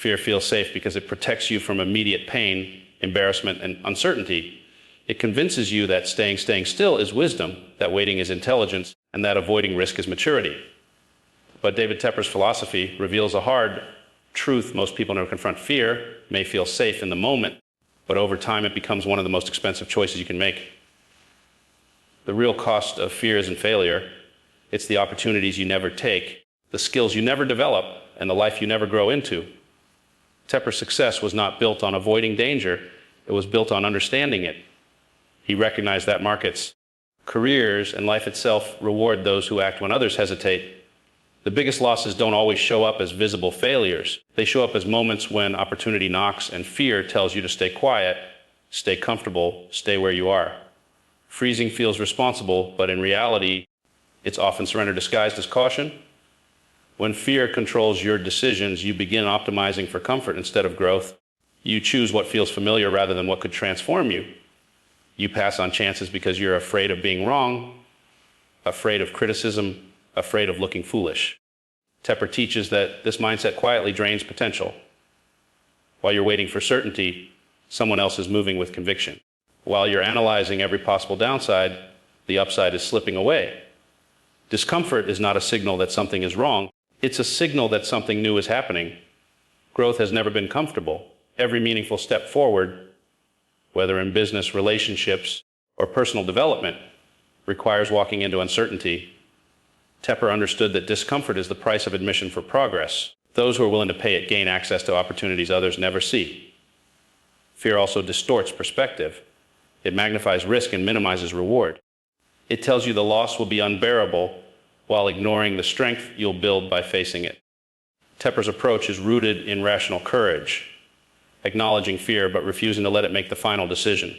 Fear feels safe because it protects you from immediate pain, embarrassment, and uncertainty. It convinces you that staying still is wisdom, that waiting is intelligence, and that avoiding risk is maturity. But David Tepper's philosophy reveals a hard truth most people never confront. Fear may feel safe in the moment, but over time it becomes one of the most expensive choices you can make. The real cost of fear isn't failure. It's the opportunities you never take, the skills you never develop, and the life you never grow into. Tepper's success was not built on avoiding danger. It was built on understanding it. He recognized that markets, careers, and life itself reward those who act when others hesitate. The biggest losses don't always show up as visible failures. They show up as moments when opportunity knocks and fear tells you to stay quiet, stay comfortable, stay where you are. Freezing feels responsible, but in reality, it's often surrender disguised as caution. When fear controls your decisions, you begin optimizing for comfort instead of growth. You choose what feels familiar rather than what could transform you. You pass on chances because you're afraid of being wrong, afraid of criticism, afraid of looking foolish. Tepper teaches that this mindset quietly drains potential. While you're waiting for certainty, someone else is moving with conviction. While you're analyzing every possible downside, the upside is slipping away. Discomfort is not a signal that something is wrong. It's a signal that something new is happening. Growth has never been comfortable. Every meaningful step forward, whether in business, relationships, or personal development, requires walking into uncertainty. Tepper understood that discomfort is the price of admission for progress. Those who are willing to pay it gain access to opportunities others never see. Fear also distorts perspective. It magnifies risk and minimizes reward. It tells you the loss will be unbearable while ignoring the strength you'll build by facing it. Tepper's approach is rooted in rational courage, acknowledging fear but refusing to let it make the final decision.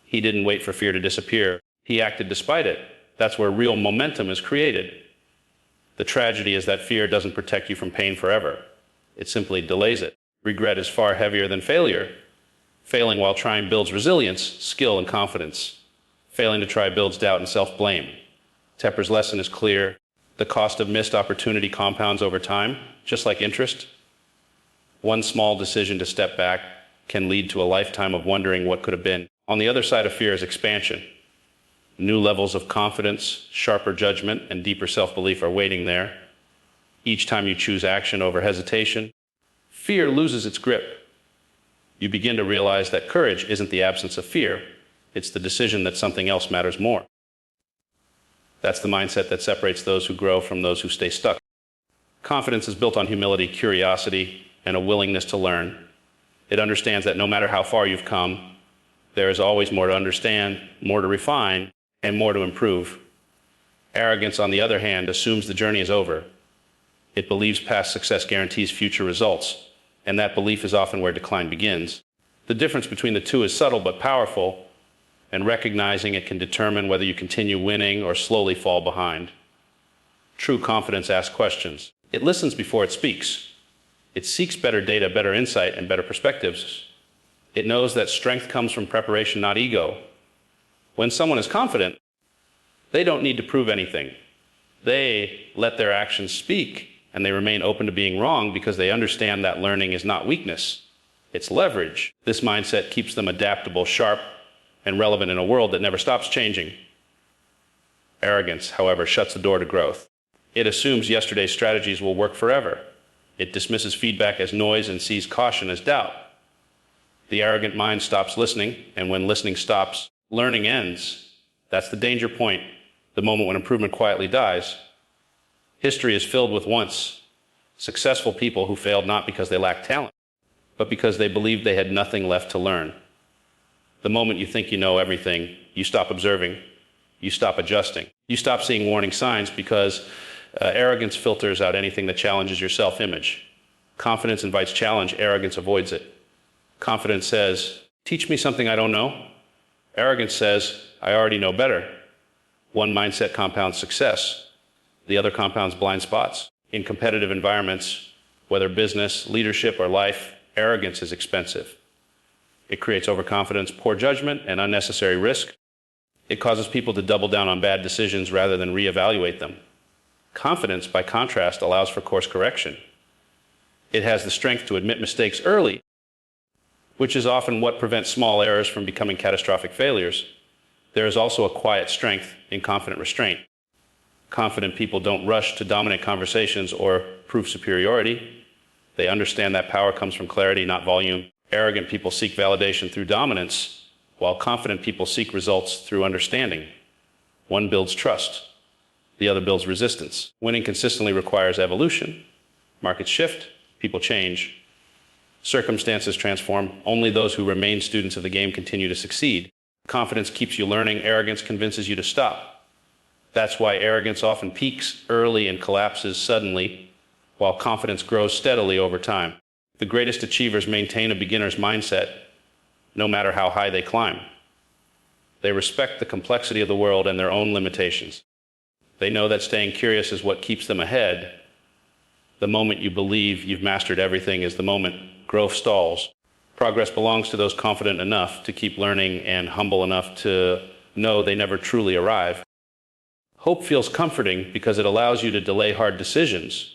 He didn't wait for fear to disappear. He acted despite it. That's where real momentum is created. The tragedy is that fear doesn't protect you from pain forever. It simply delays it. Regret is far heavier than failure. Failing while trying builds resilience, skill, and confidence. Failing to try builds doubt and self-blame. Tepper's lesson is clear. The cost of missed opportunity compounds over time, just like interest. One small decision to step back can lead to a lifetime of wondering what could have been. On the other side of fear is expansion. New levels of confidence, sharper judgment, and deeper self-belief are waiting there. Each time you choose action over hesitation, fear loses its grip. You begin to realize that courage isn't the absence of fear. It's the decision that something else matters more. That's the mindset that separates those who grow from those who stay stuck. Confidence is built on humility, curiosity, and a willingness to learn. It understands that no matter how far you've come, there is always more to understand, more to refine, and more to improve. Arrogance, on the other hand, assumes the journey is over. It believes past success guarantees future results, and that belief is often where decline begins. The difference between the two is subtle but powerful, and recognizing it can determine whether you continue winning or slowly fall behind. True confidence asks questions. It listens before it speaks. It seeks better data, better insight, and better perspectives. It knows that strength comes from preparation, not ego. When someone is confident, they don't need to prove anything. They let their actions speak, and they remain open to being wrong because they understand that learning is not weakness, it's leverage. This mindset keeps them adaptable, sharp, and relevant in a world that never stops changing. Arrogance, however, shuts the door to growth. It assumes yesterday's strategies will work forever. It dismisses feedback as noise and sees caution as doubt. The arrogant mind stops listening, and when listening stops, learning ends. That's the danger point, the moment when improvement quietly dies. History is filled with once successful people who failed not because they lacked talent, but because they believed they had nothing left to learn. The moment you think you know everything, you stop observing, you stop adjusting, you stop seeing warning signs because arrogance filters out anything that challenges your self-image. Confidence invites challenge, arrogance avoids it. Confidence says, teach me something I don't know. Arrogance says, I already know better. One mindset compounds success. The other compounds blind spots. In competitive environments, whether business, leadership, or life, arrogance is expensive. It creates overconfidence, poor judgment, and unnecessary risk. It causes people to double down on bad decisions rather than reevaluate them. Confidence, by contrast, allows for course correction. It has the strength to admit mistakes early, which is often what prevents small errors from becoming catastrophic failures. There is also a quiet strength in confident restraint. Confident people don't rush to dominate conversations or prove superiority. They understand that power comes from clarity, not volume. Arrogant people seek validation through dominance, while confident people seek results through understanding. One builds trust, the other builds resistance. Winning consistently requires evolution. Markets shift, people change. Circumstances transform. Only those who remain students of the game continue to succeed. Confidence keeps you learning. Arrogance convinces you to stop. That's why arrogance often peaks early and collapses suddenly, while confidence grows steadily over time. The greatest achievers maintain a beginner's mindset, no matter how high they climb. They respect the complexity of the world and their own limitations. They know that staying curious is what keeps them ahead. The moment you believe you've mastered everything is the moment growth stalls. Progress belongs to those confident enough to keep learning and humble enough to know they never truly arrive. Hope feels comforting because it allows you to delay hard decisions.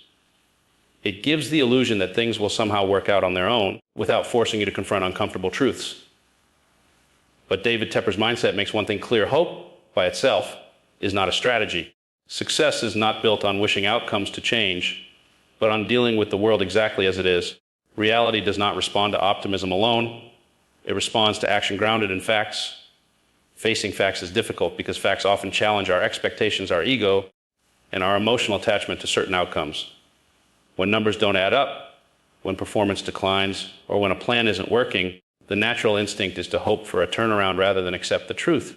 It gives the illusion that things will somehow work out on their own without forcing you to confront uncomfortable truths. But David Tepper's mindset makes one thing clear: hope by itself is not a strategy. Success is not built on wishing outcomes to change, but on dealing with the world exactly as it is. Reality does not respond to optimism alone. It responds to action grounded in facts. Facing facts is difficult because facts often challenge our expectations, our ego, and our emotional attachment to certain outcomes. When numbers don't add up, when performance declines, or when a plan isn't working, the natural instinct is to hope for a turnaround rather than accept the truth.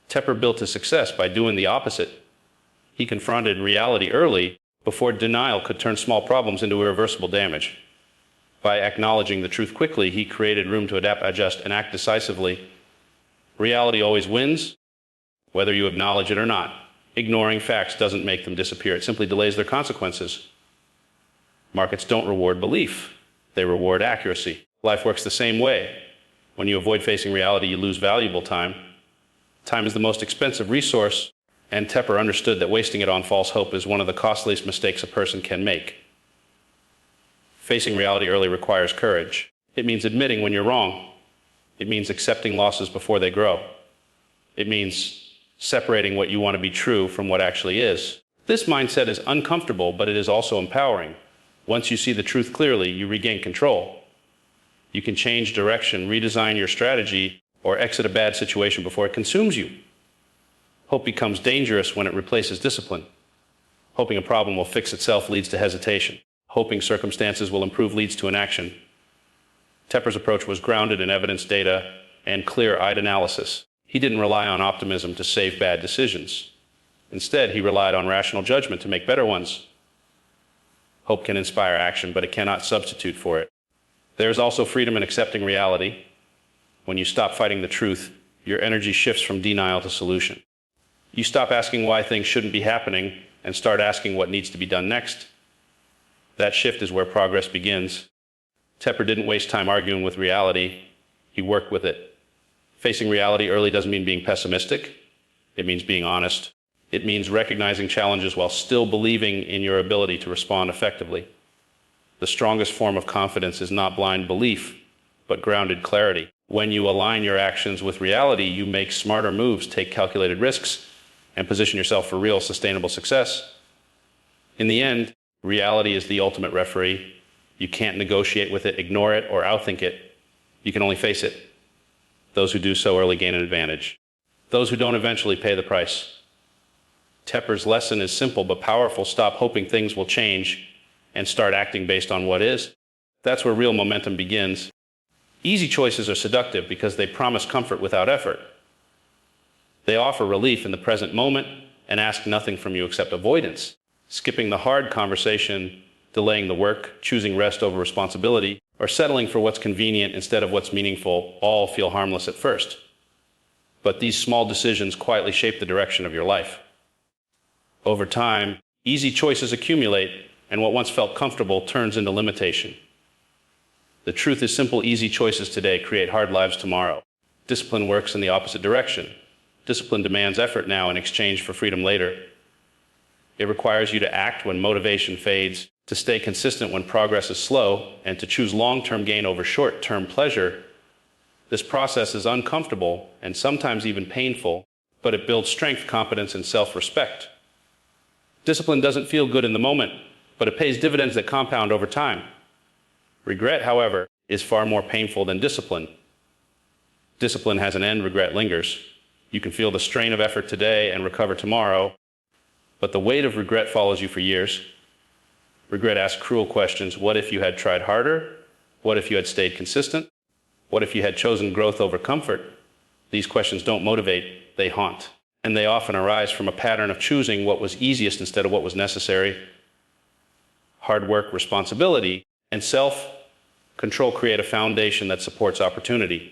Tepper built his success by doing the opposite. He confronted reality early, before denial could turn small problems into irreversible damage. By acknowledging the truth quickly, he created room to adapt, adjust, and act decisively. Reality always wins, whether you acknowledge it or not. Ignoring facts doesn't make them disappear. It simply delays their consequences. Markets don't reward belief. They reward accuracy. Life works the same way. When you avoid facing reality, you lose valuable time. Time is the most expensive resource, and Tepper understood that wasting it on false hope is one of the costliest mistakes a person can make. Facing reality early requires courage. It means admitting when you're wrong. It means accepting losses before they grow. It means separating what you want to be true from what actually is. This mindset is uncomfortable, but it is also empowering. Once you see the truth clearly, you regain control. You can change direction, redesign your strategy, or exit a bad situation before it consumes you. Hope becomes dangerous when it replaces discipline. Hoping a problem will fix itself leads to hesitation. Hoping circumstances will improve leads to inaction. Tepper's approach was grounded in evidence, data, and clear-eyed analysis. He didn't rely on optimism to save bad decisions. Instead, he relied on rational judgment to make better ones. Hope can inspire action, but it cannot substitute for it. There is also freedom in accepting reality. When you stop fighting the truth, your energy shifts from denial to solution. You stop asking why things shouldn't be happening and start asking what needs to be done next. That shift is where progress begins. Tepper didn't waste time arguing with reality. He worked with it. Facing reality early doesn't mean being pessimistic. It means being honest. It means recognizing challenges while still believing in your ability to respond effectively. The strongest form of confidence is not blind belief, but grounded clarity. When you align your actions with reality, you make smarter moves, take calculated risks, and position yourself for real, sustainable success. In the end, reality is the ultimate referee. You can't negotiate with it, ignore it, or outthink it. You can only face it. Those who do so early gain an advantage. Those who don't eventually pay the price. Tepper's lesson is simple but powerful. Stop hoping things will change and start acting based on what is. That's where real momentum begins. Easy choices are seductive because they promise comfort without effort. They offer relief in the present moment and ask nothing from you except avoidance. Skipping the hard conversation, delaying the work, choosing rest over responsibility, or settling for what's convenient instead of what's meaningful all feel harmless at first. But these small decisions quietly shape the direction of your life. Over time, easy choices accumulate, and what once felt comfortable turns into limitation. The truth is simple: easy choices today create hard lives tomorrow. Discipline works in the opposite direction. Discipline demands effort now in exchange for freedom later. It requires you to act when motivation fades, To stay consistent when progress is slow, and to choose long-term gain over short-term pleasure. This process is uncomfortable and sometimes even painful, but it builds strength, competence, and self-respect. Discipline doesn't feel good in the moment, but it pays dividends that compound over time. Regret, however, is far more painful than discipline. Discipline has an end, regret lingers. You can feel the strain of effort today and recover tomorrow, but the weight of regret follows you for years. Regret asks cruel questions. What if you had tried harder? What if you had stayed consistent? What if you had chosen growth over comfort? These questions don't motivate, they haunt. And they often arise from a pattern of choosing what was easiest instead of what was necessary. Hard work, responsibility, and self-control create a foundation that supports opportunity.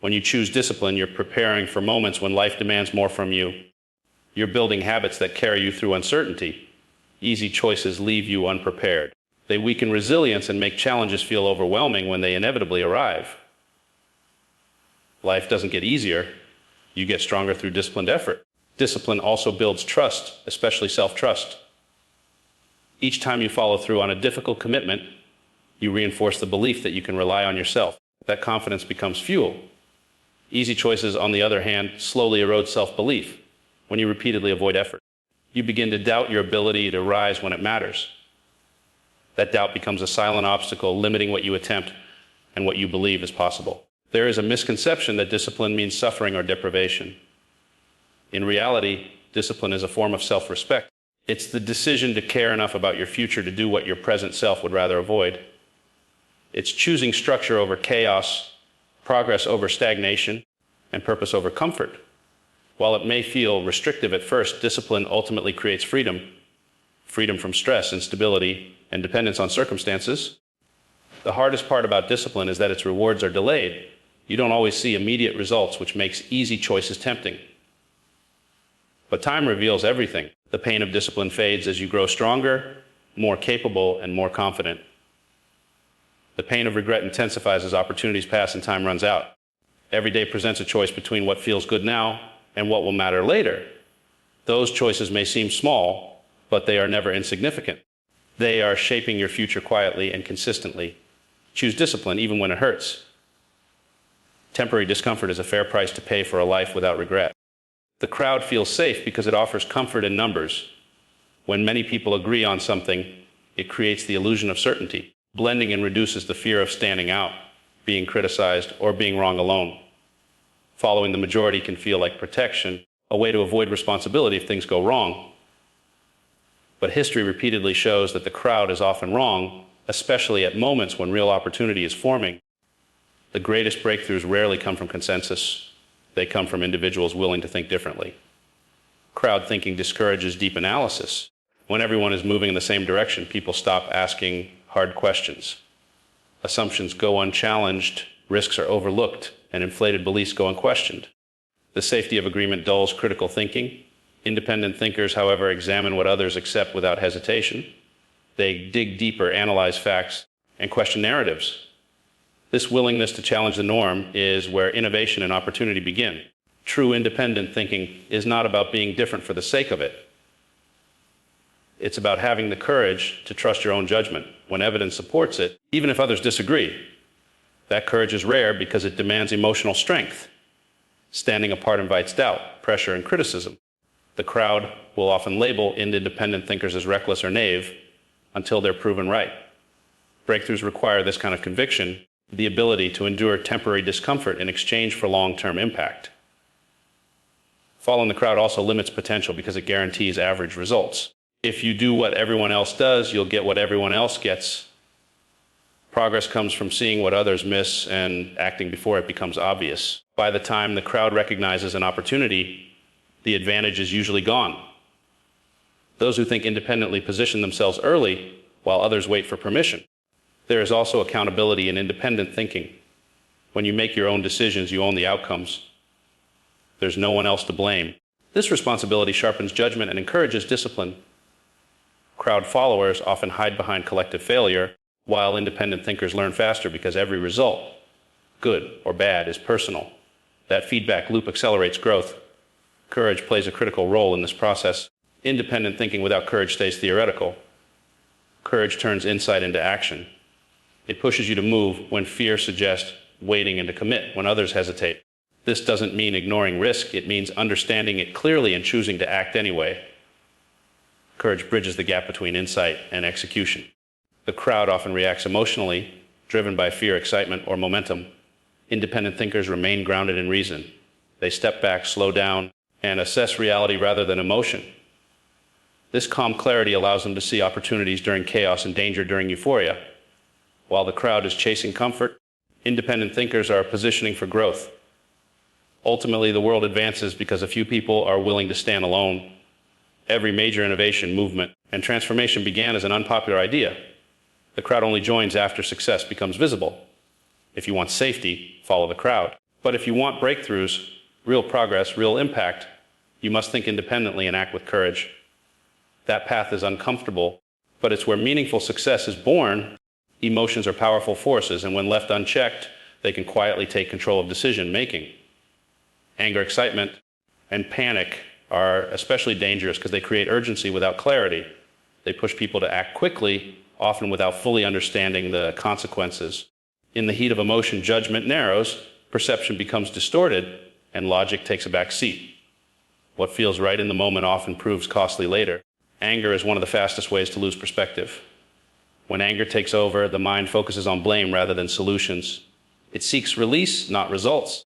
When you choose discipline, you're preparing for moments when life demands more from you. You're building habits that carry you through uncertainty. Easy choices leave you unprepared. They weaken resilience and make challenges feel overwhelming when they inevitably arrive. Life doesn't get easier. You get stronger through disciplined effort. Discipline also builds trust, especially self-trust. Each time you follow through on a difficult commitment, you reinforce the belief that you can rely on yourself. That confidence becomes fuel. Easy choices, on the other hand, slowly erode self-belief when you repeatedly avoid effort. You begin to doubt your ability to rise when it matters. That doubt becomes a silent obstacle, limiting what you attempt and what you believe is possible. There is a misconception that discipline means suffering or deprivation. In reality, discipline is a form of self-respect. It's the decision to care enough about your future to do what your present self would rather avoid. It's choosing structure over chaos, progress over stagnation, and purpose over comfort. While it may feel restrictive at first, discipline ultimately creates freedom. Freedom from stress, instability, and dependence on circumstances. The hardest part about discipline is that its rewards are delayed. You don't always see immediate results, which makes easy choices tempting. But time reveals everything. The pain of discipline fades as you grow stronger, more capable, and more confident. The pain of regret intensifies as opportunities pass and time runs out. Every day presents a choice between what feels good now and what will matter later. Those choices may seem small, but they are never insignificant. They are shaping your future quietly and consistently. Choose discipline even when it hurts. Temporary discomfort is a fair price to pay for a life without regret. The crowd feels safe because it offers comfort in numbers. When many people agree on something, it creates the illusion of certainty. Blending in reduces the fear of standing out, being criticized, or being wrong alone. Following the majority can feel like protection, a way to avoid responsibility if things go wrong. But history repeatedly shows that the crowd is often wrong, especially at moments when real opportunity is forming. The greatest breakthroughs rarely come from consensus. They come from individuals willing to think differently. Crowd thinking discourages deep analysis. When everyone is moving in the same direction, people stop asking hard questions. Assumptions go unchallenged, risks are overlooked, and inflated beliefs go unquestioned. The safety of agreement dulls critical thinking. Independent thinkers, however, examine what others accept without hesitation. They dig deeper, analyze facts, and question narratives. This willingness to challenge the norm is where innovation and opportunity begin. True independent thinking is not about being different for the sake of it. It's about having the courage to trust your own judgment when evidence supports it, even if others disagree. That courage is rare because it demands emotional strength. Standing apart invites doubt, pressure, and criticism. The crowd will often label independent thinkers as reckless or naive until they're proven right. Breakthroughs require this kind of conviction, the ability to endure temporary discomfort in exchange for long-term impact. Following the crowd also limits potential because it guarantees average results. If you do what everyone else does, you'll get what everyone else gets. Progress comes from seeing what others miss and acting before it becomes obvious. By the time the crowd recognizes an opportunity, the advantage is usually gone. Those who think independently position themselves early, while others wait for permission. There is also accountability in independent thinking. When you make your own decisions, you own the outcomes. There's no one else to blame. This responsibility sharpens judgment and encourages discipline. Crowd followers often hide behind collective failure, while independent thinkers learn faster because every result, good or bad, is personal. That feedback loop accelerates growth. Courage plays a critical role in this process. Independent thinking without courage stays theoretical. Courage turns insight into action. It pushes you to move when fear suggests waiting and to commit when others hesitate. This doesn't mean ignoring risk, it means understanding it clearly and choosing to act anyway. Courage bridges the gap between insight and execution. The crowd often reacts emotionally, driven by fear, excitement, or momentum. Independent thinkers remain grounded in reason. They step back, slow down, and assess reality rather than emotion. This calm clarity allows them to see opportunities during chaos and danger during euphoria. While the crowd is chasing comfort, independent thinkers are positioning for growth. Ultimately, the world advances because a few people are willing to stand alone. Every major innovation, movement, and transformation began as an unpopular idea. The crowd only joins after success becomes visible. If you want safety, follow the crowd. But if you want breakthroughs, real progress, real impact, you must think independently and act with courage. That path is uncomfortable, but it's where meaningful success is born. Emotions are powerful forces, and when left unchecked, they can quietly take control of decision-making. Anger, excitement, and panic are especially dangerous because they create urgency without clarity. They push people to act quickly, often without fully understanding the consequences. In the heat of emotion, judgment narrows, perception becomes distorted, and logic takes a back seat. What feels right in the moment often proves costly later. Anger is one of the fastest ways to lose perspective. When anger takes over, the mind focuses on blame rather than solutions. It seeks release, not results.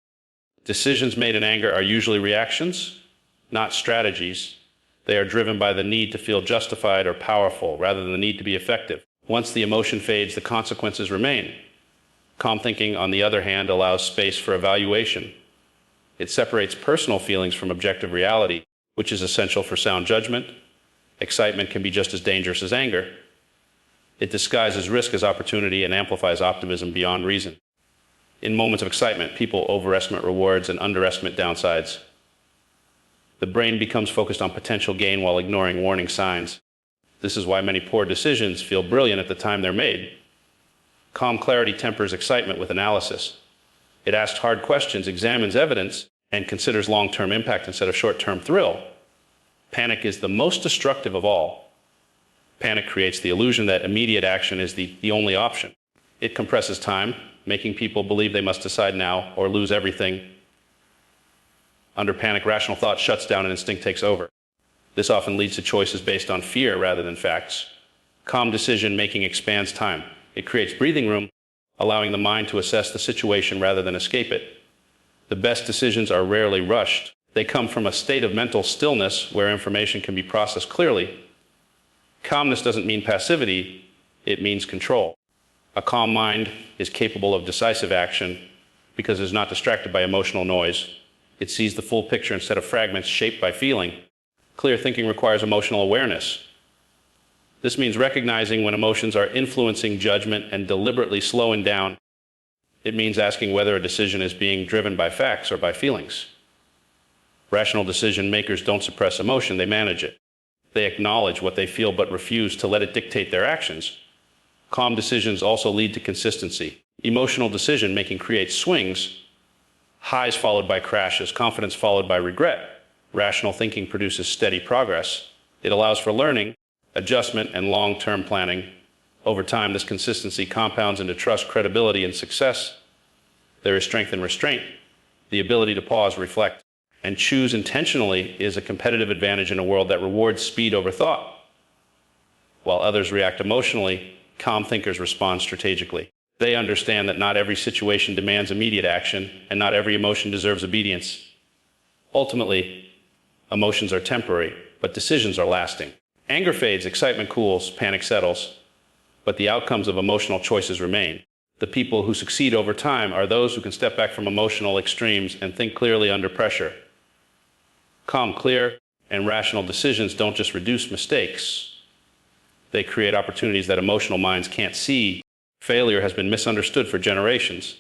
Decisions made in anger are usually reactions, not strategies. They are driven by the need to feel justified or powerful rather than the need to be effective. Once the emotion fades, the consequences remain. Calm thinking, on the other hand, allows space for evaluation. It separates personal feelings from objective reality, which is essential for sound judgment. Excitement can be just as dangerous as anger. It disguises risk as opportunity and amplifies optimism beyond reason. In moments of excitement, people overestimate rewards and underestimate downsides. The brain becomes focused on potential gain while ignoring warning signs. This is why many poor decisions feel brilliant at the time they're made. Calm clarity tempers excitement with analysis. It asks hard questions, examines evidence, and considers long-term impact instead of short-term thrill. Panic is the most destructive of all. Panic creates the illusion that immediate action is the only option. It compresses time, making people believe they must decide now or lose everything. Under panic, rational thought shuts down and instinct takes over. This often leads to choices based on fear rather than facts. Calm decision-making expands time. It creates breathing room, allowing the mind to assess the situation rather than escape it. The best decisions are rarely rushed. They come from a state of mental stillness where information can be processed clearly. Calmness doesn't mean passivity, it means control. A calm mind is capable of decisive action because it is not distracted by emotional noise. It sees the full picture instead of fragments shaped by feeling. Clear thinking requires emotional awareness. This means recognizing when emotions are influencing judgment and deliberately slowing down. It means asking whether a decision is being driven by facts or by feelings. Rational decision makers don't suppress emotion, they manage it. They acknowledge what they feel but refuse to let it dictate their actions. Calm decisions also lead to consistency. Emotional decision-making creates swings, highs followed by crashes, confidence followed by regret. Rational thinking produces steady progress. It allows for learning, adjustment, and long-term planning. Over time, this consistency compounds into trust, credibility, and success. There is strength in restraint. The ability to pause, reflect, and choose intentionally is a competitive advantage in a world that rewards speed over thought. While others react emotionally, calm thinkers respond strategically. They understand that not every situation demands immediate action, and not every emotion deserves obedience. Ultimately, emotions are temporary, but decisions are lasting. Anger fades, excitement cools, panic settles, but the outcomes of emotional choices remain. The people who succeed over time are those who can step back from emotional extremes and think clearly under pressure. Calm, clear, and rational decisions don't just reduce mistakes. They create opportunities that emotional minds can't see. Failure has been misunderstood for generations.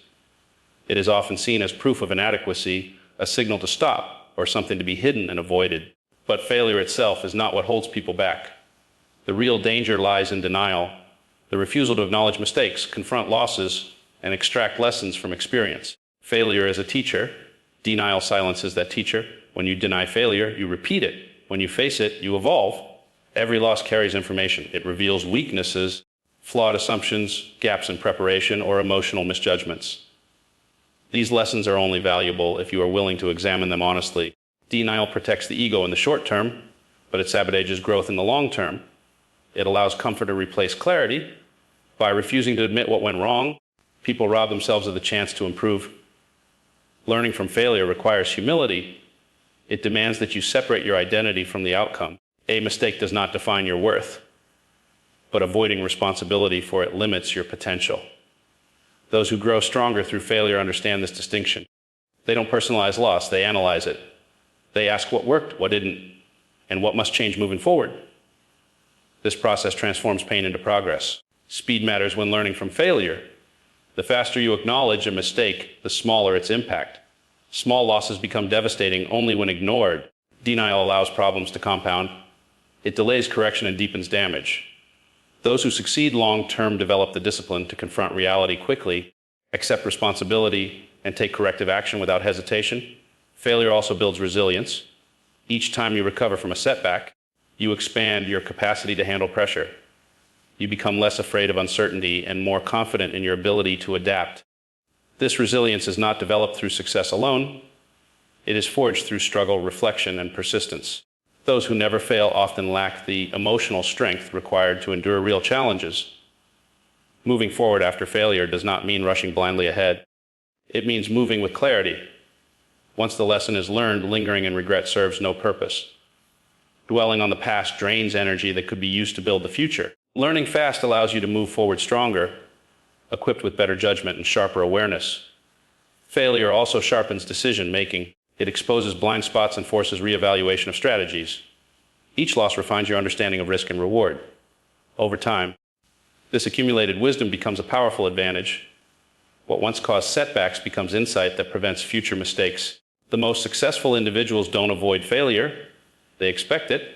It is often seen as proof of inadequacy, a signal to stop, or something to be hidden and avoided. But failure itself is not what holds people back. The real danger lies in denial, the refusal to acknowledge mistakes, confront losses, and extract lessons from experience. Failure is a teacher. Denial silences that teacher. When you deny failure, you repeat it. When you face it, you evolve. Every loss carries information. It reveals weaknesses, flawed assumptions, gaps in preparation, or emotional misjudgments. These lessons are only valuable if you are willing to examine them honestly. Denial protects the ego in the short term, but it sabotages growth in the long term. It allows comfort to replace clarity. By refusing to admit what went wrong, people rob themselves of the chance to improve. Learning from failure requires humility. It demands that you separate your identity from the outcome. A mistake does not define your worth, but avoiding responsibility for it limits your potential. Those who grow stronger through failure understand this distinction. They don't personalize loss, they analyze it. They ask what worked, what didn't, and what must change moving forward. This process transforms pain into progress. Speed matters when learning from failure. The faster you acknowledge a mistake, the smaller its impact. Small losses become devastating only when ignored. Denial allows problems to compound. It delays correction and deepens damage. Those who succeed long-term develop the discipline to confront reality quickly, accept responsibility, and take corrective action without hesitation. Failure also builds resilience. Each time you recover from a setback, you expand your capacity to handle pressure. You become less afraid of uncertainty and more confident in your ability to adapt. This resilience is not developed through success alone. It is forged through struggle, reflection, and persistence. Those who never fail often lack the emotional strength required to endure real challenges. Moving forward after failure does not mean rushing blindly ahead. It means moving with clarity. Once the lesson is learned, lingering in regret serves no purpose. Dwelling on the past drains energy that could be used to build the future. Learning fast allows you to move forward stronger, equipped with better judgment and sharper awareness. Failure also sharpens decision-making. It exposes blind spots and forces reevaluation of strategies. Each loss refines your understanding of risk and reward. Over time, this accumulated wisdom becomes a powerful advantage. What once caused setbacks becomes insight that prevents future mistakes. The most successful individuals don't avoid failure. They expect it.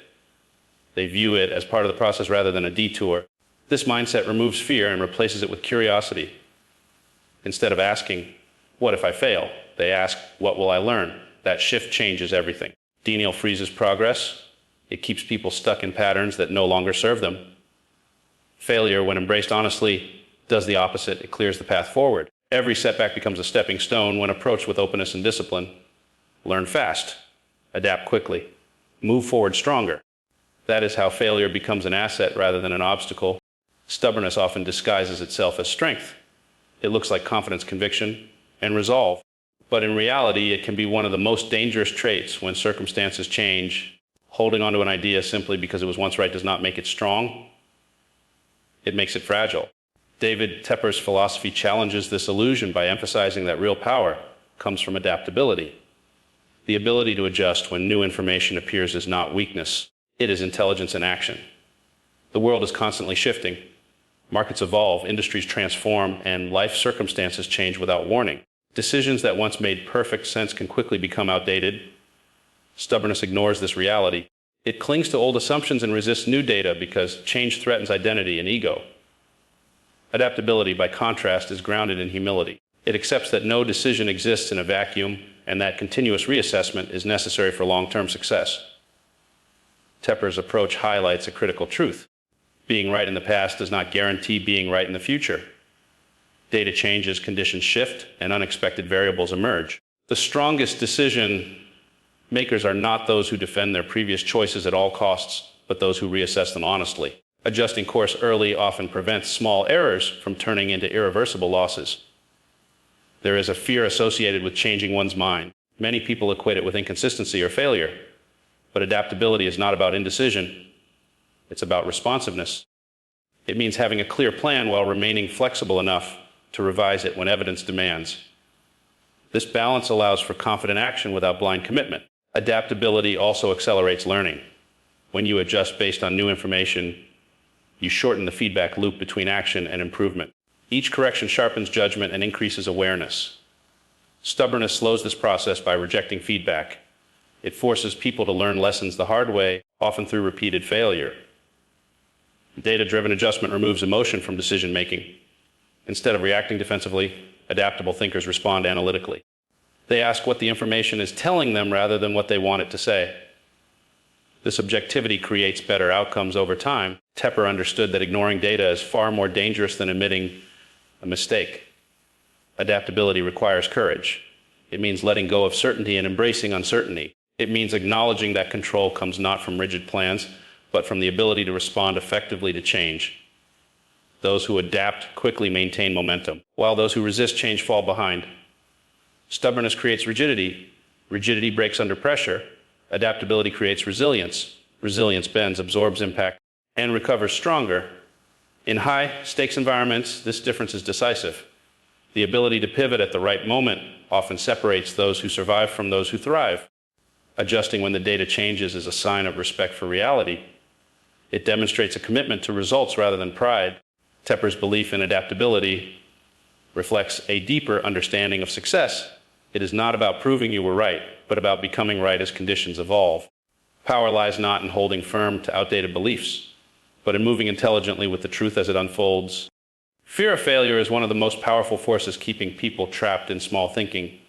They view it as part of the process rather than a detour. This mindset removes fear and replaces it with curiosity. Instead of asking, "What if I fail?" they ask, "What will I learn?" That shift changes everything. Denial freezes progress. It keeps people stuck in patterns that no longer serve them. Failure, when embraced honestly, does the opposite. It clears the path forward. Every setback becomes a stepping stone when approached with openness and discipline. Learn fast. Adapt quickly. Move forward stronger. That is how failure becomes an asset rather than an obstacle. Stubbornness often disguises itself as strength. It looks like confidence, conviction, and resolve. But in reality, it can be one of the most dangerous traits when circumstances change. Holding onto an idea simply because it was once right does not make it strong. It makes it fragile. David Tepper's philosophy challenges this illusion by emphasizing that real power comes from adaptability. The ability to adjust when new information appears is not weakness. It is intelligence in action. The world is constantly shifting. Markets evolve, industries transform, and life circumstances change without warning. Decisions that once made perfect sense can quickly become outdated. Stubbornness ignores this reality. It clings to old assumptions and resists new data because change threatens identity and ego. Adaptability, by contrast, is grounded in humility. It accepts that no decision exists in a vacuum and that continuous reassessment is necessary for long-term success. Tepper's approach highlights a critical truth. Being right in the past does not guarantee being right in the future. Data changes, conditions shift, and unexpected variables emerge. The strongest decision makers are not those who defend their previous choices at all costs, but those who reassess them honestly. Adjusting course early often prevents small errors from turning into irreversible losses. There is a fear associated with changing one's mind. Many people equate it with inconsistency or failure. But adaptability is not about indecision. It's about responsiveness. It means having a clear plan while remaining flexible enough to revise it when evidence demands. This balance allows for confident action without blind commitment. Adaptability also accelerates learning. When you adjust based on new information, you shorten the feedback loop between action and improvement. Each correction sharpens judgment and increases awareness. Stubbornness slows this process by rejecting feedback. It forces people to learn lessons the hard way, often through repeated failure. Data-driven adjustment removes emotion from decision-making. Instead of reacting defensively, adaptable thinkers respond analytically. They ask what the information is telling them rather than what they want it to say. This objectivity creates better outcomes over time. Tepper understood that ignoring data is far more dangerous than admitting a mistake. Adaptability requires courage. It means letting go of certainty and embracing uncertainty. It means acknowledging that control comes not from rigid plans, but from the ability to respond effectively to change. Those who adapt quickly maintain momentum, while those who resist change fall behind. Stubbornness creates rigidity. Rigidity breaks under pressure. Adaptability creates resilience. Resilience bends, absorbs impact, and recovers stronger. In high-stakes environments, this difference is decisive. The ability to pivot at the right moment often separates those who survive from those who thrive. Adjusting when the data changes is a sign of respect for reality. It demonstrates a commitment to results rather than pride. Tepper's belief in adaptability reflects a deeper understanding of success. It is not about proving you were right, but about becoming right as conditions evolve. Power lies not in holding firm to outdated beliefs, but in moving intelligently with the truth as it unfolds. Fear of failure is one of the most powerful forces keeping people trapped in small thinking.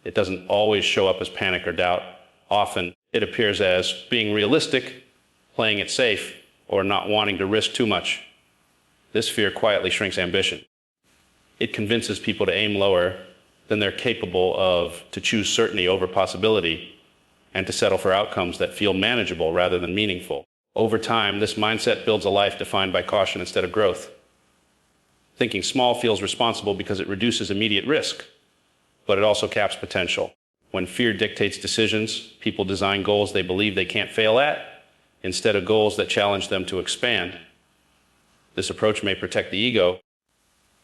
It doesn't always show up as panic or doubt. Often, it appears as being realistic, playing it safe, or not wanting to risk too much. This fear quietly shrinks ambition. It convinces people to aim lower than they're capable of, to choose certainty over possibility, and to settle for outcomes that feel manageable rather than meaningful. Over time, this mindset builds a life defined by caution instead of growth. Thinking small feels responsible because it reduces immediate risk, but it also caps potential. When fear dictates decisions, people design goals they believe they can't fail at, instead of goals that challenge them to expand. This approach may protect the ego,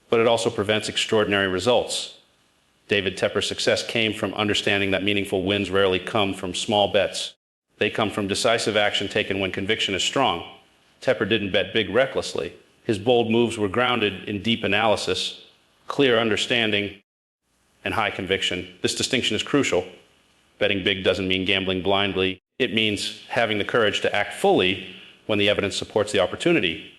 but it also prevents extraordinary results. David Tepper's success came from understanding that meaningful wins rarely come from small bets. They come from decisive action taken when conviction is strong. Tepper didn't bet big recklessly. His bold moves were grounded in deep analysis, clear understanding, and high conviction. This distinction is crucial. Betting big doesn't mean gambling blindly. It means having the courage to act fully when the evidence supports the opportunity.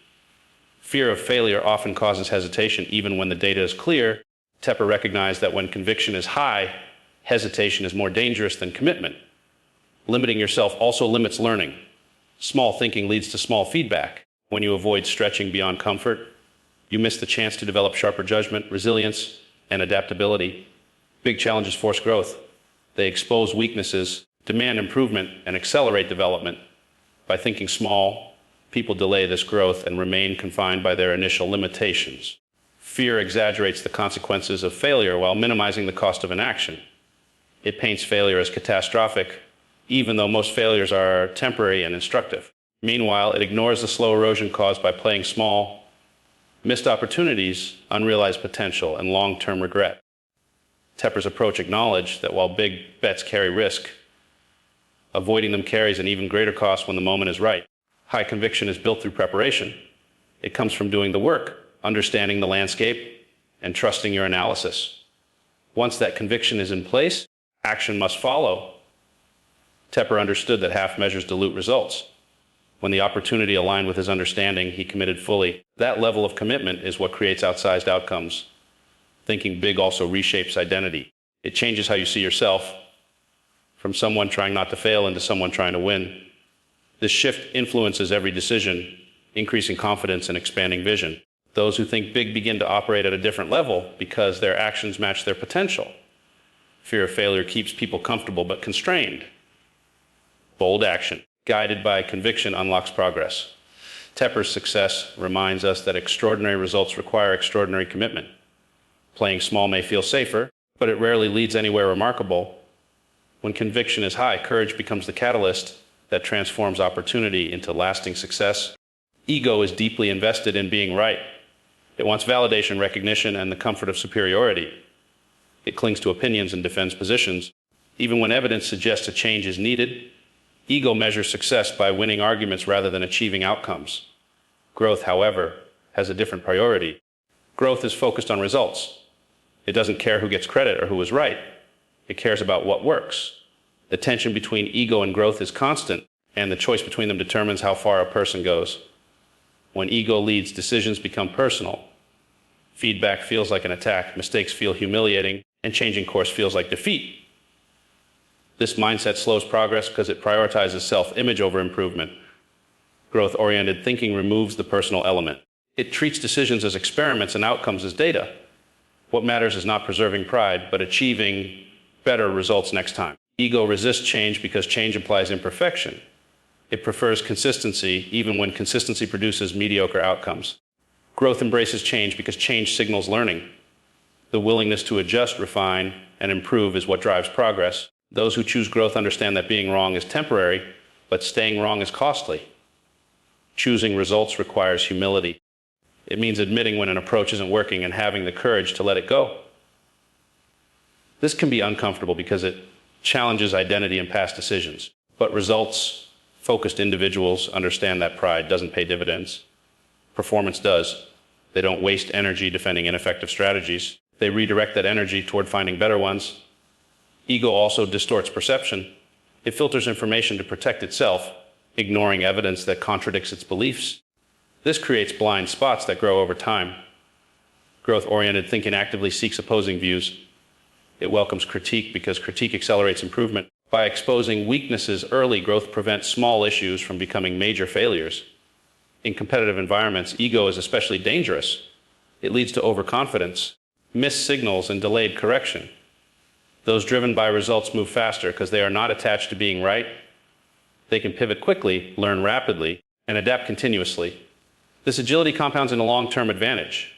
Fear of failure often causes hesitation even when the data is clear. Tepper recognized that when conviction is high, hesitation is more dangerous than commitment. Limiting yourself also limits learning. Small thinking leads to small feedback. When you avoid stretching beyond comfort, you miss the chance to develop sharper judgment, resilience, and adaptability. Big challenges force growth. They expose weaknesses, demand improvement, and accelerate development. By thinking small, people delay this growth and remain confined by their initial limitations. Fear exaggerates the consequences of failure while minimizing the cost of inaction. It paints failure as catastrophic, even though most failures are temporary and instructive. Meanwhile, it ignores the slow erosion caused by playing small, missed opportunities, unrealized potential, and long-term regret. Tepper's approach acknowledged that while big bets carry risk, avoiding them carries an even greater cost when the moment is right. High conviction is built through preparation. It comes from doing the work, understanding the landscape, and trusting your analysis. Once that conviction is in place, action must follow. Tepper understood that half measures dilute results. When the opportunity aligned with his understanding, he committed fully. That level of commitment is what creates outsized outcomes. Thinking big also reshapes identity. It changes how you see yourself, from someone trying not to fail into someone trying to win. This shift influences every decision, increasing confidence and expanding vision. Those who think big begin to operate at a different level because their actions match their potential. Fear of failure keeps people comfortable but constrained. Bold action, guided by conviction, unlocks progress. Tepper's success reminds us that extraordinary results require extraordinary commitment. Playing small may feel safer, but it rarely leads anywhere remarkable. When conviction is high, courage becomes the catalyst that transforms opportunity into lasting success. Ego is deeply invested in being right. It wants validation, recognition, and the comfort of superiority. It clings to opinions and defends positions. Even when evidence suggests a change is needed, ego measures success by winning arguments rather than achieving outcomes. Growth, however, has a different priority. Growth is focused on results. It doesn't care who gets credit or who is right. It cares about what works. The tension between ego and growth is constant, and the choice between them determines how far a person goes. When ego leads, decisions become personal. Feedback feels like an attack, mistakes feel humiliating, and changing course feels like defeat. This mindset slows progress because it prioritizes self-image over improvement. Growth-oriented thinking removes the personal element. It treats decisions as experiments and outcomes as data. What matters is not preserving pride, but achieving better results next time. Ego resists change because change implies imperfection. It prefers consistency, even when consistency produces mediocre outcomes. Growth embraces change because change signals learning. The willingness to adjust, refine, and improve is what drives progress. Those who choose growth understand that being wrong is temporary, but staying wrong is costly. Choosing results requires humility. It means admitting when an approach isn't working and having the courage to let it go. This can be uncomfortable because it challenges identity and past decisions, but results-focused individuals understand that pride doesn't pay dividends. Performance does. They don't waste energy defending ineffective strategies. They redirect that energy toward finding better ones. Ego also distorts perception. It filters information to protect itself, ignoring evidence that contradicts its beliefs. This creates blind spots that grow over time. Growth-oriented thinking actively seeks opposing views. It welcomes critique because critique accelerates improvement. By exposing weaknesses early, growth prevents small issues from becoming major failures. In competitive environments, ego is especially dangerous. It leads to overconfidence, missed signals, and delayed correction. Those driven by results move faster because they are not attached to being right. They can pivot quickly, learn rapidly, and adapt continuously. This agility compounds into long-term advantage.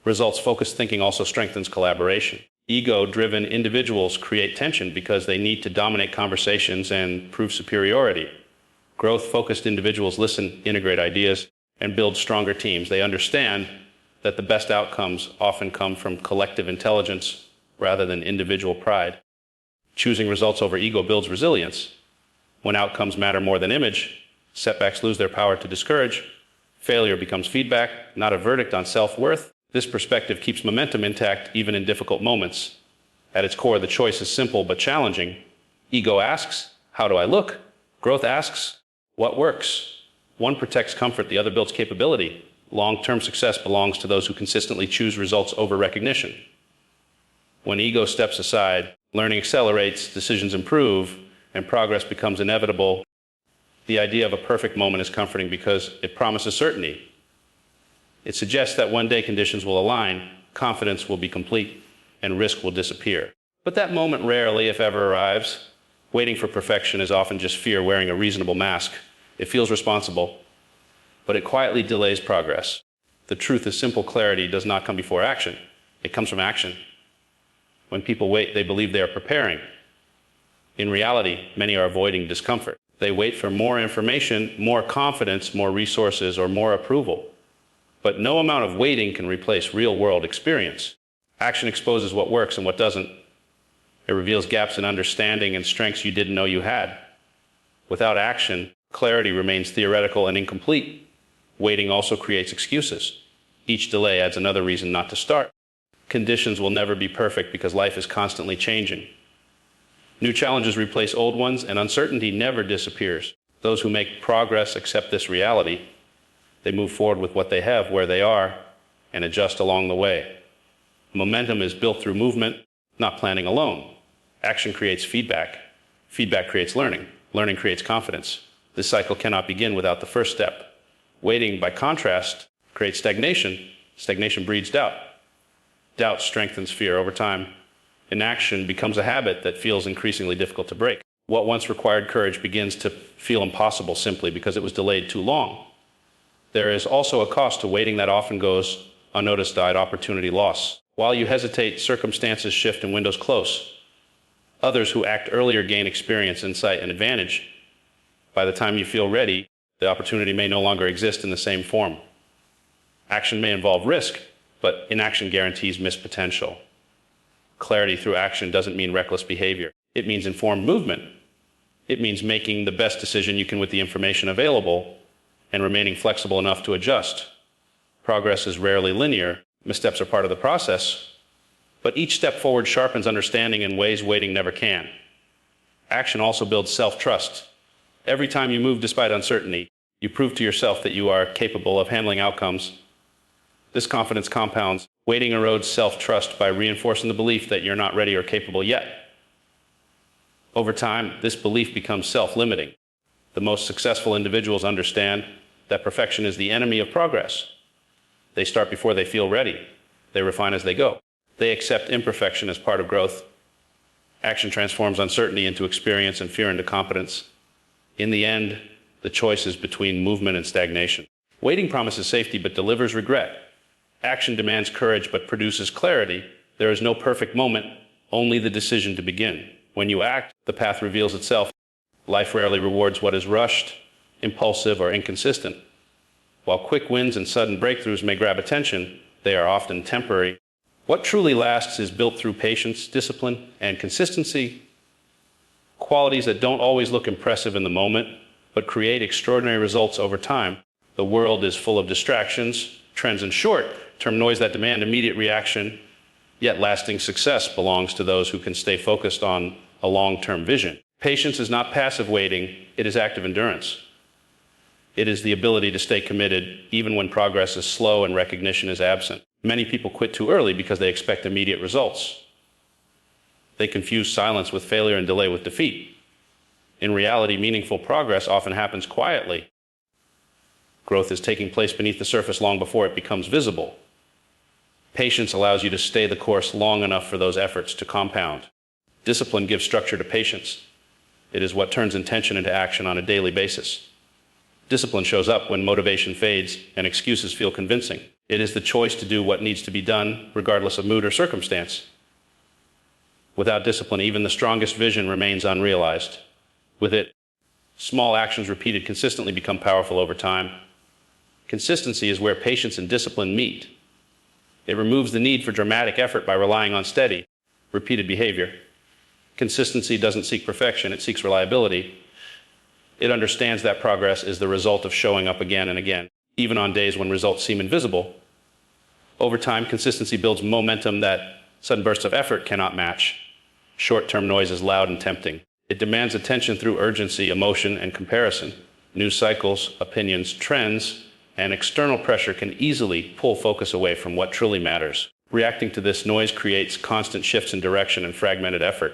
Results-focused thinking also strengthens collaboration. Ego-driven individuals create tension because they need to dominate conversations and prove superiority. Growth-focused individuals listen, integrate ideas, and build stronger teams. They understand that the best outcomes often come from collective intelligence rather than individual pride. Choosing results over ego builds resilience. When outcomes matter more than image, setbacks lose their power to discourage. Failure becomes feedback, not a verdict on self-worth. This perspective keeps momentum intact even in difficult moments. At its core, the choice is simple but challenging. Ego asks, "How do I look?" Growth asks, "What works?" One protects comfort, the other builds capability. Long-term success belongs to those who consistently choose results over recognition. When ego steps aside, learning accelerates, decisions improve, and progress becomes inevitable. The idea of a perfect moment is comforting because it promises certainty. It suggests that one day conditions will align, confidence will be complete, and risk will disappear. But that moment rarely, if ever, arrives. Waiting for perfection is often just fear wearing a reasonable mask. It feels responsible, but it quietly delays progress. The truth is simple: clarity does not come before action. It comes from action. When people wait, they believe they are preparing. In reality, many are avoiding discomfort. They wait for more information, more confidence, more resources, or more approval. But no amount of waiting can replace real-world experience. Action exposes what works and what doesn't. It reveals gaps in understanding and strengths you didn't know you had. Without action, clarity remains theoretical and incomplete. Waiting also creates excuses. Each delay adds another reason not to start. Conditions will never be perfect because life is constantly changing. New challenges replace old ones, and uncertainty never disappears. Those who make progress accept this reality. They move forward with what they have, where they are, and adjust along the way. Momentum is built through movement, not planning alone. Action creates feedback. Feedback creates learning. Learning creates confidence. This cycle cannot begin without the first step. Waiting, by contrast, creates stagnation. Stagnation breeds doubt. Doubt strengthens fear over time. Inaction becomes a habit that feels increasingly difficult to break. What once required courage begins to feel impossible simply because it was delayed too long. There is also a cost to waiting that often goes unnoticed: opportunity loss. While you hesitate, circumstances shift and windows close. Others who act earlier gain experience, insight, and advantage. By the time you feel ready, the opportunity may no longer exist in the same form. Action may involve risk, but inaction guarantees missed potential. Clarity through action doesn't mean reckless behavior. It means informed movement. It means making the best decision you can with the information available and remaining flexible enough to adjust. Progress is rarely linear. Missteps are part of the process, but each step forward sharpens understanding in ways waiting never can. Action also builds self-trust. Every time you move despite uncertainty, you prove to yourself that you are capable of handling outcomes. This confidence compounds. Waiting erodes self-trust by reinforcing the belief that you're not ready or capable yet. Over time, this belief becomes self-limiting. The most successful individuals understand that perfection is the enemy of progress. They start before they feel ready. They refine as they go. They accept imperfection as part of growth. Action transforms uncertainty into experience and fear into competence. In the end, the choice is between movement and stagnation. Waiting promises safety but delivers regret. Action demands courage but produces clarity. There is no perfect moment, only the decision to begin. When you act, the path reveals itself. Life rarely rewards what is rushed, impulsive, or inconsistent. While quick wins and sudden breakthroughs may grab attention, they are often temporary. What truly lasts is built through patience, discipline, and consistency, qualities that don't always look impressive in the moment, but create extraordinary results over time. The world is full of distractions, trends, and short-term noise that demand immediate reaction, yet lasting success belongs to those who can stay focused on a long-term vision. Patience is not passive waiting, it is active endurance. It is the ability to stay committed even when progress is slow and recognition is absent. Many people quit too early because they expect immediate results. They confuse silence with failure and delay with defeat. In reality, meaningful progress often happens quietly. Growth is taking place beneath the surface long before it becomes visible. Patience allows you to stay the course long enough for those efforts to compound. Discipline gives structure to patience. It is what turns intention into action on a daily basis. Discipline shows up when motivation fades and excuses feel convincing. It is the choice to do what needs to be done, regardless of mood or circumstance. Without discipline, even the strongest vision remains unrealized. With it, small actions repeated consistently become powerful over time. Consistency is where patience and discipline meet. It removes the need for dramatic effort by relying on steady, repeated behavior. Consistency doesn't seek perfection, it seeks reliability. It understands that progress is the result of showing up again and again, even on days when results seem invisible. Over time, consistency builds momentum that sudden bursts of effort cannot match. Short-term noise is loud and tempting. It demands attention through urgency, emotion, and comparison. News cycles, opinions, trends, and external pressure can easily pull focus away from what truly matters. Reacting to this noise creates constant shifts in direction and fragmented effort.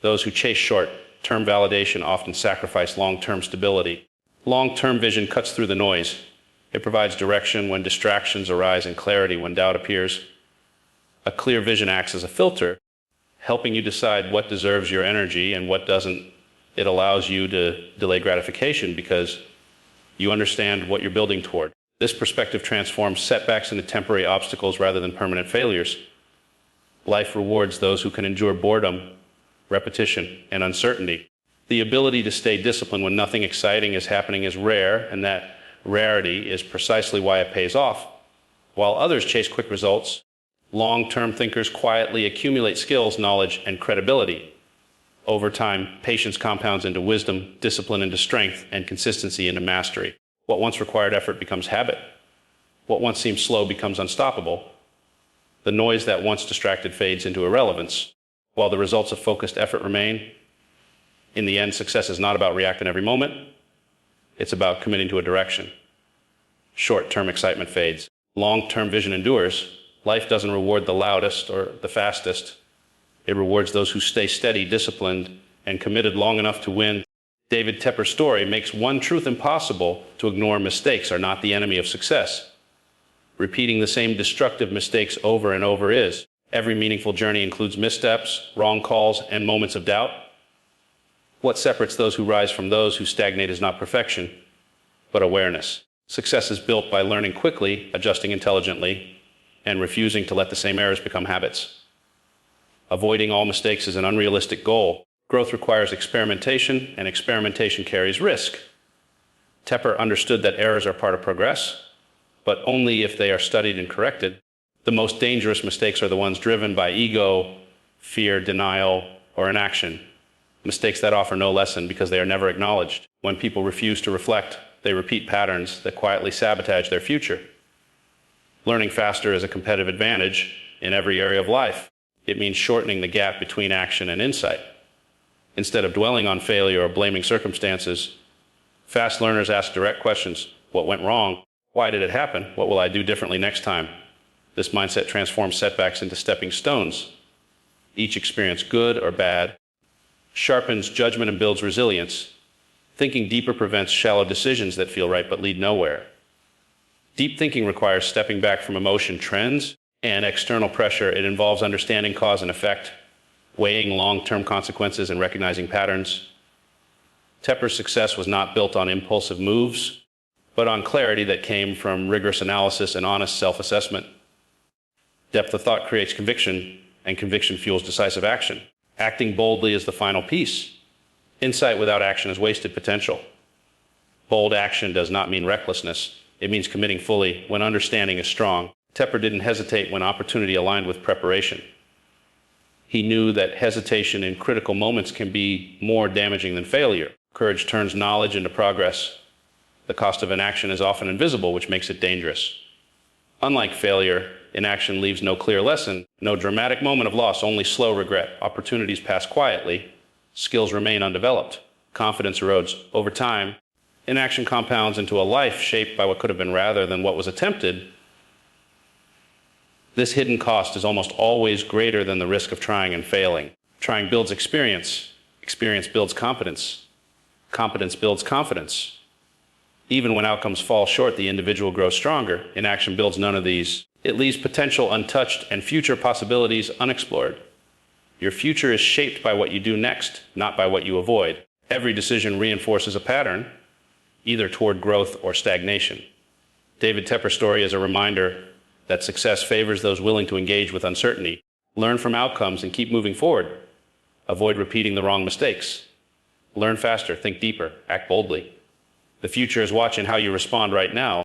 Those who chase short-term validation often sacrifice long-term stability. Long-term vision cuts through the noise. It provides direction when distractions arise and clarity when doubt appears. A clear vision acts as a filter, helping you decide what deserves your energy and what doesn't. It allows you to delay gratification because you understand what you're building toward. This perspective transforms setbacks into temporary obstacles rather than permanent failures. Life rewards those who can endure boredom, repetition, and uncertainty. The ability to stay disciplined when nothing exciting is happening is rare, and that rarity is precisely why it pays off. While others chase quick results, long-term thinkers quietly accumulate skills, knowledge, and credibility. Over time, patience compounds into wisdom, discipline into strength, and consistency into mastery. What once required effort becomes habit. What once seemed slow becomes unstoppable. The noise that once distracted fades into irrelevance. While the results of focused effort remain, in the end, success is not about reacting every moment. It's about committing to a direction. Short-term excitement fades. Long-term vision endures. Life doesn't reward the loudest or the fastest. It rewards those who stay steady, disciplined, and committed long enough to win. David Tepper's story makes one truth impossible: to ignore mistakes are not the enemy of success. Repeating the same destructive mistakes over and over is. Every meaningful journey includes missteps, wrong calls, and moments of doubt. What separates those who rise from those who stagnate is not perfection, but awareness. Success is built by learning quickly, adjusting intelligently, and refusing to let the same errors become habits. Avoiding all mistakes is an unrealistic goal. Growth requires experimentation, and experimentation carries risk. Tepper understood that errors are part of progress, but only if they are studied and corrected. The most dangerous mistakes are the ones driven by ego, fear, denial, or inaction. Mistakes that offer no lesson because they are never acknowledged. When people refuse to reflect, they repeat patterns that quietly sabotage their future. Learning faster is a competitive advantage in every area of life. It means shortening the gap between action and insight. Instead of dwelling on failure or blaming circumstances, fast learners ask direct questions. What went wrong? Why did it happen? What will I do differently next time? This mindset transforms setbacks into stepping stones. Each experience, good or bad, sharpens judgment and builds resilience. Thinking deeper prevents shallow decisions that feel right but lead nowhere. Deep thinking requires stepping back from emotion trends and external pressure. It involves understanding cause and effect, weighing long-term consequences, and recognizing patterns. Tepper's success was not built on impulsive moves, but on clarity that came from rigorous analysis and honest self-assessment. Depth of thought creates conviction, and conviction fuels decisive action. Acting boldly is the final piece. Insight without action is wasted potential. Bold action does not mean recklessness. It means committing fully when understanding is strong. Tepper didn't hesitate when opportunity aligned with preparation. He knew that hesitation in critical moments can be more damaging than failure. Courage turns knowledge into progress. The cost of inaction is often invisible, which makes it dangerous. Unlike failure, inaction leaves no clear lesson, no dramatic moment of loss, only slow regret. Opportunities pass quietly. Skills remain undeveloped. Confidence erodes. Over time, inaction compounds into a life shaped by what could have been rather than what was attempted. This hidden cost is almost always greater than the risk of trying and failing. Trying builds experience. Experience builds competence. Competence builds confidence. Even when outcomes fall short, the individual grows stronger. Inaction builds none of these. It leaves potential untouched and future possibilities unexplored. Your future is shaped by what you do next, not by what you avoid. Every decision reinforces a pattern, either toward growth or stagnation. David Tepper's story is a reminder that success favors those willing to engage with uncertainty. Learn from outcomes and keep moving forward. Avoid repeating the wrong mistakes. Learn faster, think deeper, act boldly. The future is watching how you respond right now.